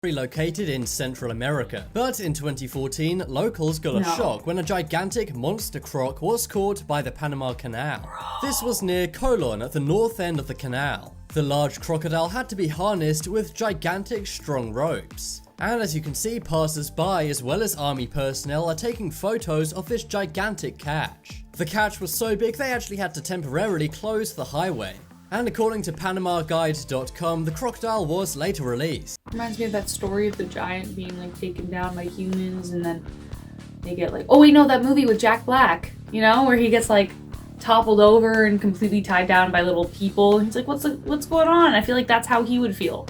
Located in Central America. But in 2014, locals got a shock when a gigantic monster croc was caught by the Panama Canal. This was near Colon at the north end of the canal. The large crocodile had to be harnessed with gigantic strong ropes. And as you can see, passers-by as well as army personnel are taking photos of this gigantic catch. The catch was so big they actually had to temporarily close the highway. And according to PanamaGuide.com, the crocodile was later released. Reminds me of that story of the giant being like taken down by humans, and then they get like, oh wait, no, that movie with Jack Black, you know, where he gets like toppled over and completely tied down by little people. He's like, what's going on? I feel like that's how he would feel.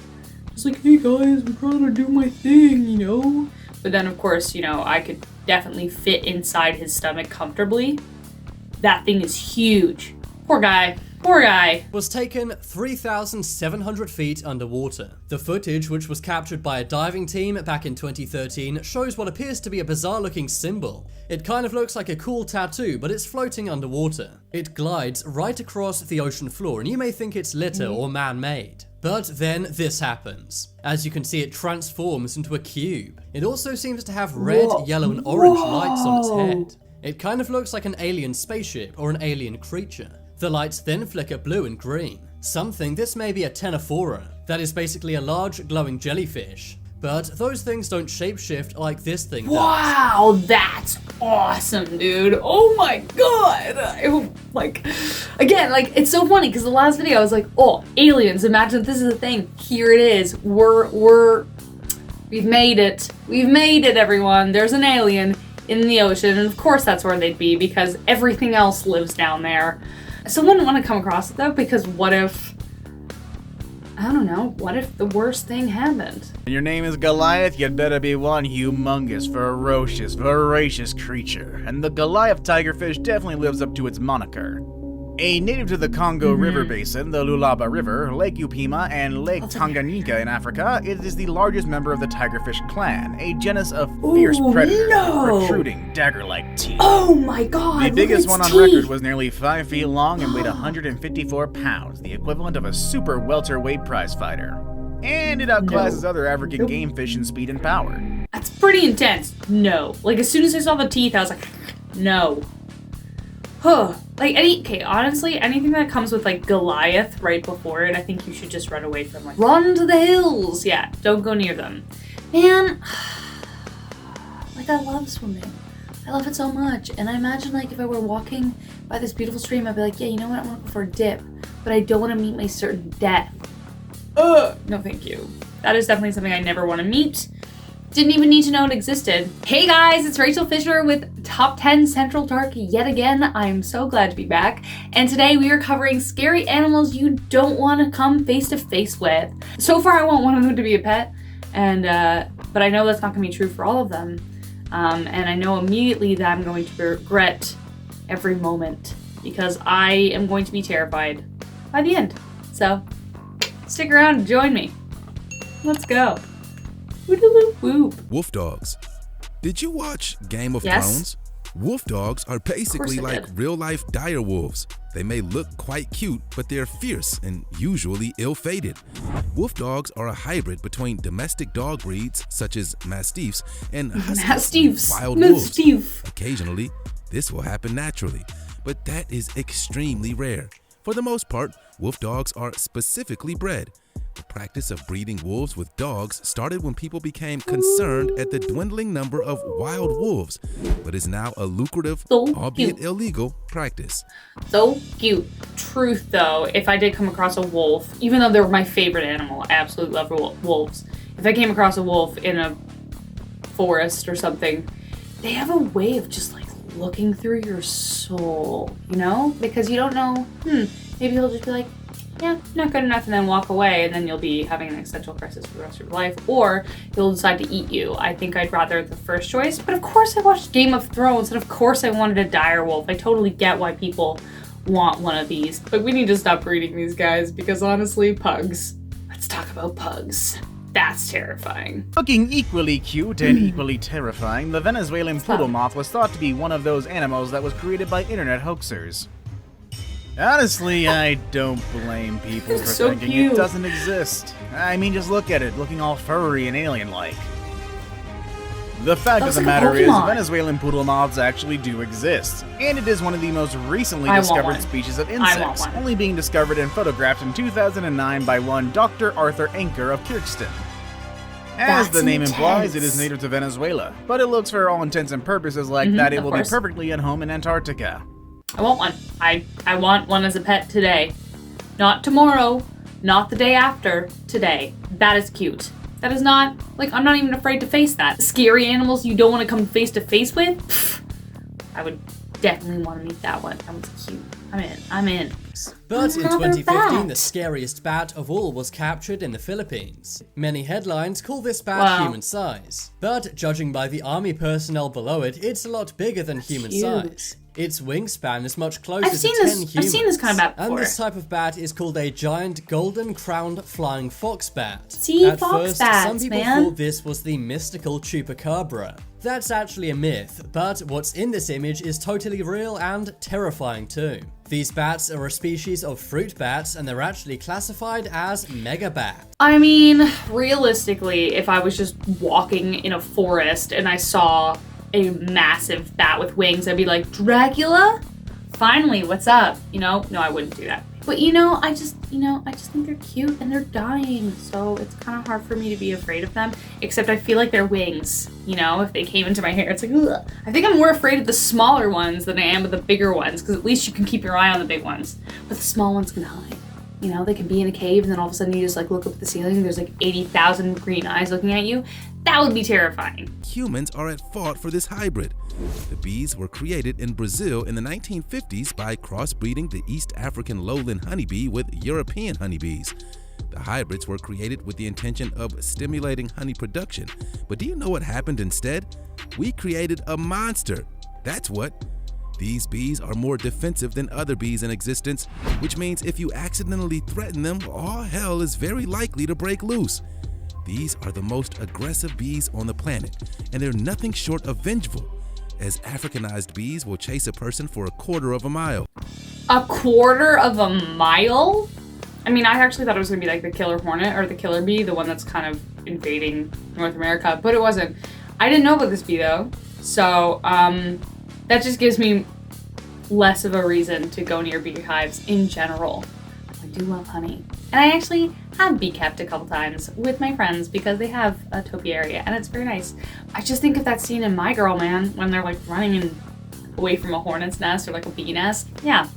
Just like, hey guys, I'm trying to do my thing, you know? But then of course, you know, I could definitely fit inside his stomach comfortably. That thing is huge. Poor guy. Poor guy. Was taken 3,700 feet underwater. The footage, which was captured by a diving team back in 2013, shows what appears to be a bizarre looking symbol. It kind of looks like a cool tattoo, but it's floating underwater. It glides right across the ocean floor, and you may think it's litter or man-made. But then this happens. As you can see, it transforms into a cube. It also seems to have red, yellow, and orange lights on its head. It kind of looks like an alien spaceship or an alien creature. The lights then flicker blue and green. Some think this may be a ctenophora, that is basically a large glowing jellyfish. But those things don't shapeshift like this thing does. Wow, that's awesome, dude. Oh my god. Again, it's so funny because the last video I was like, oh, aliens, imagine if this is a thing. Here it is. We've made it. We've made it, everyone. There's an alien in the ocean, and of course that's where they'd be because everything else lives down there. So I wouldn't want to come across it though, because what if, I don't know, what if the worst thing happened? When your name is Goliath, you'd better be one humongous, ferocious, voracious creature. And the Goliath tigerfish definitely lives up to its moniker. A native to the Congo River Basin, the Lualaba River, Lake Upima, and Lake Tanganyika in Africa, it is the largest member of the tigerfish clan, a genus of fierce predators with protruding, dagger-like teeth. Oh my god! The biggest one on record was nearly 5 feet long and weighed 154 pounds, the equivalent of a super welterweight prizefighter. And it outclasses other African game fish in speed and power. That's pretty intense. No. As soon as I saw the teeth, I was like, no. Huh. Honestly, anything that comes with Goliath right before it, I think you should just run away from. Run to the hills! Yeah, don't go near them. Man, I love swimming. I love it so much. And I imagine if I were walking by this beautiful stream, I'd be like, yeah, you know what, I want to go for a dip, but I don't want to meet my certain death. No thank you. That is definitely something I never want to meet. Didn't even need to know it existed. Hey guys, it's Rachel Fisher with Top 10 Central Dark yet again. I'm so glad to be back. And today we are covering scary animals you don't want to come face to face with. So far I want one of them to be a pet, and but I know that's not gonna be true for all of them. And I know immediately that I'm going to regret every moment because I am going to be terrified by the end. So stick around and join me. Let's go. Wolf dogs. Did you watch Game of Thrones? Wolf dogs are basically like real-life dire wolves. They may look quite cute, but they're fierce and usually ill-fated. Wolf dogs are a hybrid between domestic dog breeds such as mastiffs and wild wolves. Occasionally, this will happen naturally, but that is extremely rare. For the most part, wolf dogs are specifically bred. The practice of breeding wolves with dogs started when people became concerned at the dwindling number of wild wolves, but is now a lucrative, albeit illegal, practice. So cute. Truth though, if I did come across a wolf, even though they're my favorite animal, I absolutely love wolves. If I came across a wolf in a forest or something, they have a way of just looking through your soul, you know? Because you don't know, maybe he'll just be like, yeah, not good enough, and then walk away, and then you'll be having an existential crisis for the rest of your life, or he'll decide to eat you. I think I'd rather the first choice, but of course I watched Game of Thrones, and of course I wanted a dire wolf. I totally get why people want one of these, but we need to stop breeding these guys, because honestly, pugs. Let's talk about pugs. That's terrifying. Looking equally cute and equally terrifying, the Venezuelan poodle moth was thought to be one of those animals that was created by internet hoaxers. Honestly, I don't blame people for So thinking cute. it doesn't exist. I mean, just look at it, looking all furry and alien-like. The fact of Looks the like a matter is, Pokemon. Venezuelan poodle moths actually do exist, and it is one of the most recently I want discovered one. species of I want insects, one. only being discovered and photographed in 2009 by one Dr. Arthur Anker of Kirkston. As That's the name implies, it intense. is native to Venezuela, but it looks for all intents and purposes like that it of will course. be perfectly at home in Antarctica. I want one. I want one as a pet today. Not tomorrow, not the day after, today. That is cute. That is not, like, I'm not even afraid to face that. Scary animals you don't want to come face to face with? Pfft. I would definitely want to meet that one. That one's cute. I'm in. But in Another 2015, bat. the scariest bat of all was captured in the Philippines. Many headlines call this bat Wow. human size, but judging by the army personnel below it, it's a lot bigger than human Cute. size. Its wingspan is much closer I've to seen 10 this- humans. I've seen this kind of bat And before. this type of bat is called a giant golden-crowned flying fox bat. See, At fox first, bats, some people man. thought this was the mystical chupacabra. That's actually a myth, but what's in this image is totally real and terrifying too. These bats are a species of fruit bats, and they're actually classified as megabats. I mean, realistically, if I was just walking in a forest and I saw a massive bat with wings, I'd be like, Dracula? Finally, what's up? You know? No, I wouldn't do that. But I just think they're cute and they're dying. So it's kind of hard for me to be afraid of them. Except I feel like their wings, if they came into my hair, it's like, ugh. I think I'm more afraid of the smaller ones than I am of the bigger ones. Because at least you can keep your eye on the big ones. But the small ones can hide. They can be in a cave and then all of a sudden you just look up at the ceiling and there's 80,000 green eyes looking at you. That would be terrifying. Humans are at fault for this hybrid. The bees were created in Brazil in the 1950s by crossbreeding the East African lowland honeybee with European honeybees. The hybrids were created with the intention of stimulating honey production. But do you know what happened instead? We created a monster. That's what. These bees are more defensive than other bees in existence, which means if you accidentally threaten them, all hell is very likely to break loose. These are the most aggressive bees on the planet, and they're nothing short of vengeful, as Africanized bees will chase a person for a quarter of a mile. A quarter of a mile? I mean, I actually thought it was going to be like the killer hornet or the killer bee, the one that's kind of invading North America, but it wasn't. I didn't know about this bee though, so that just gives me less of a reason to go near beehives in general. I do love honey. And I actually have bee kept a couple times with my friends because they have a topiary and it's very nice. I just think of that scene in My Girl, man, when they're running away from a hornet's nest or a bee nest. Yeah,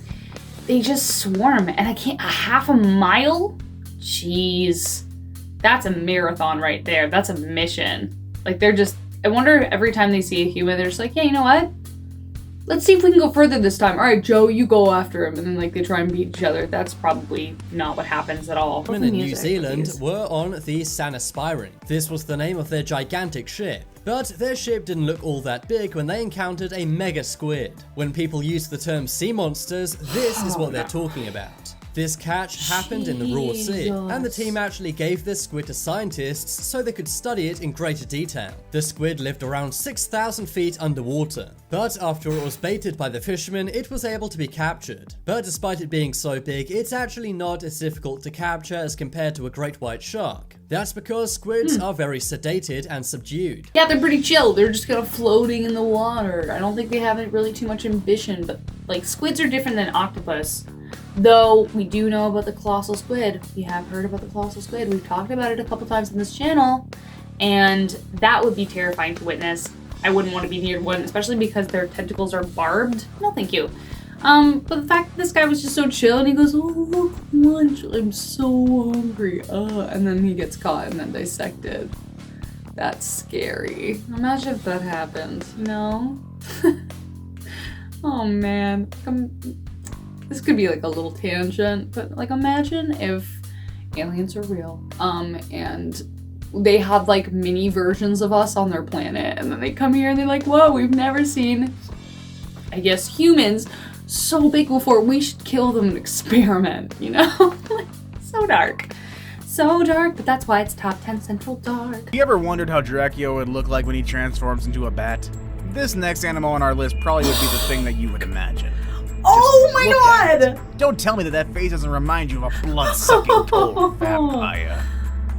they just swarm and a half a mile? Jeez, that's a marathon right there. That's a mission. I wonder every time they see a human, they're just like, yeah, you know what? Let's see if we can go further this time. All right, Joe, you go after him. And then they try and beat each other. That's probably not what happens at all. Women in New Zealand were on the Sanaspiring. This was the name of their gigantic ship. But their ship didn't look all that big when they encountered a mega squid. When people use the term sea monsters, this is what they're talking about. This catch happened in the raw sea, and the team actually gave this squid to scientists so they could study it in greater detail. The squid lived around 6,000 feet underwater, but after it was baited by the fishermen, it was able to be captured. But despite it being so big, it's actually not as difficult to capture as compared to a great white shark. That's because squids are very sedated and subdued. Yeah, they're pretty chill. They're just kind of floating in the water. I don't think they have really too much ambition, but squids are different than octopus. Though we do know about the colossal squid. We have heard about the colossal squid. We've talked about it a couple times on this channel. And that would be terrifying to witness. I wouldn't want to be near one, especially because their tentacles are barbed. No, thank you. But the fact that this guy was just so chill and he goes, oh, look, lunch. I'm so hungry. And then he gets caught and then dissected. That's scary. Imagine if that happened, Oh, man. This could be a little tangent, but imagine if aliens are real, and they have mini versions of us on their planet, and then they come here and they're like, whoa, we've never seen, I guess, humans so big before. We should kill them and experiment, So dark. So dark, but that's why it's top 10 Central Dark. You ever wondered how Dracula would look like when he transforms into a bat? This next animal on our list probably would be the thing that you would imagine. Oh my look at god! it. Don't tell me that face doesn't remind you of a blood-sucking cold vampire.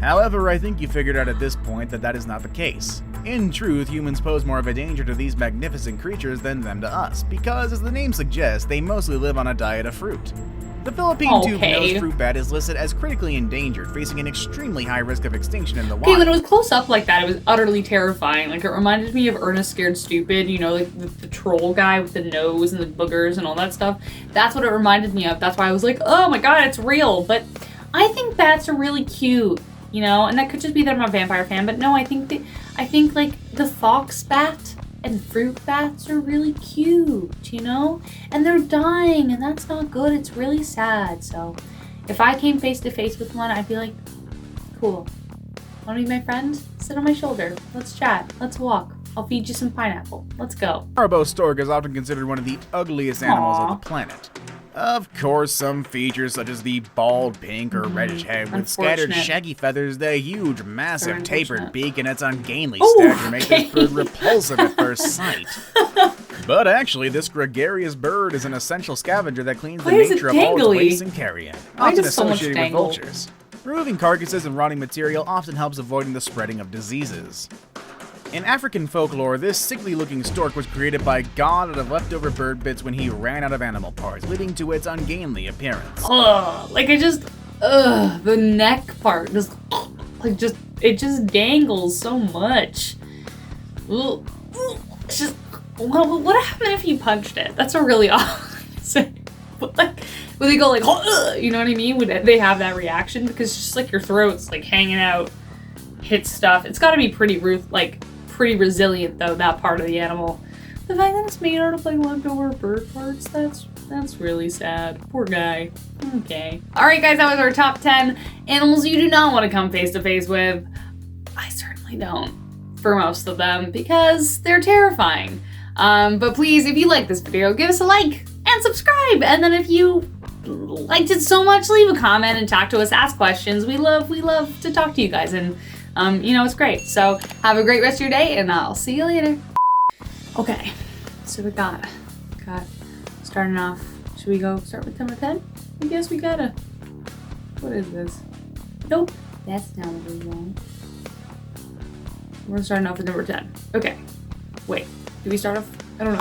However, I think you figured out at this point that that is not the case. In truth, humans pose more of a danger to these magnificent creatures than them to us, because, as the name suggests, they mostly live on a diet of fruit. The Philippine tube-nosed fruit bat is listed as critically endangered, facing an extremely high risk of extinction in the wild. Okay, when it was close up like that, it was utterly terrifying. Like, it reminded me of Ernest Scared Stupid, you know, like the troll guy with the nose and the boogers and all that stuff. That's what it reminded me of. That's why I was like, oh my god, it's real. But I think bats are really cute, you know, and that could just be that I'm a vampire fan, but no, I think like the fox bat and fruit bats are really cute, you know? And they're dying, and that's not good. It's really sad. So if I came face to face with one, I'd be like, cool. Want to be my friend? Sit on my shoulder. Let's chat. Let's walk. I'll feed you some pineapple. Let's go. Haribo Stork is often considered one of the ugliest animals of the planet. Of course, some features such as the bald pink or reddish head with scattered shaggy feathers, the huge, massive, tapered beak, and its ungainly stature make this bird repulsive at first sight. But actually, this gregarious bird is an essential scavenger that cleans the nature of all its waste and carrion, often associated with vultures. Removing carcasses and rotting material often helps avoiding the spreading of diseases. In African folklore, this sickly-looking stork was created by God out of leftover bird bits when he ran out of animal parts, leading to its ungainly appearance. Ugh, like the neck part it just dangles so much. Ugh. It's just, what happened if you punched it? That's a really odd thing. But like, when they go like, you know what I mean? Would they have that reaction? Because it's just like your throat's like hanging out, hits stuff. It's got to be pretty resilient though, that part of the animal. The fact that it's made out of like leftover bird parts, that's really sad. Poor guy. Okay. Alright guys, that was our top 10 animals you do not want to come face to face with. I certainly don't, for most of them, because they're terrifying. But please, if you like this video, give us a like and subscribe. And then if you liked it so much, leave a comment and talk to us, ask questions. We love to talk to you guys, and you know, it's great. So have a great rest of your day, and I'll see you later. Okay, so we got starting off. Should we go start with number 10? I guess we gotta. What is this? Nope, that's not what we want. We're starting off with number 10. Okay, wait, do we start off? I don't know.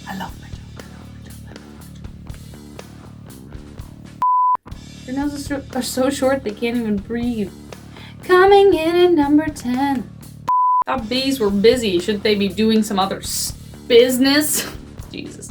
I love my joke. Their noses are so short they can't even breathe. Coming in at number 10. Thought bees were busy. Should they be doing some other business? Jesus.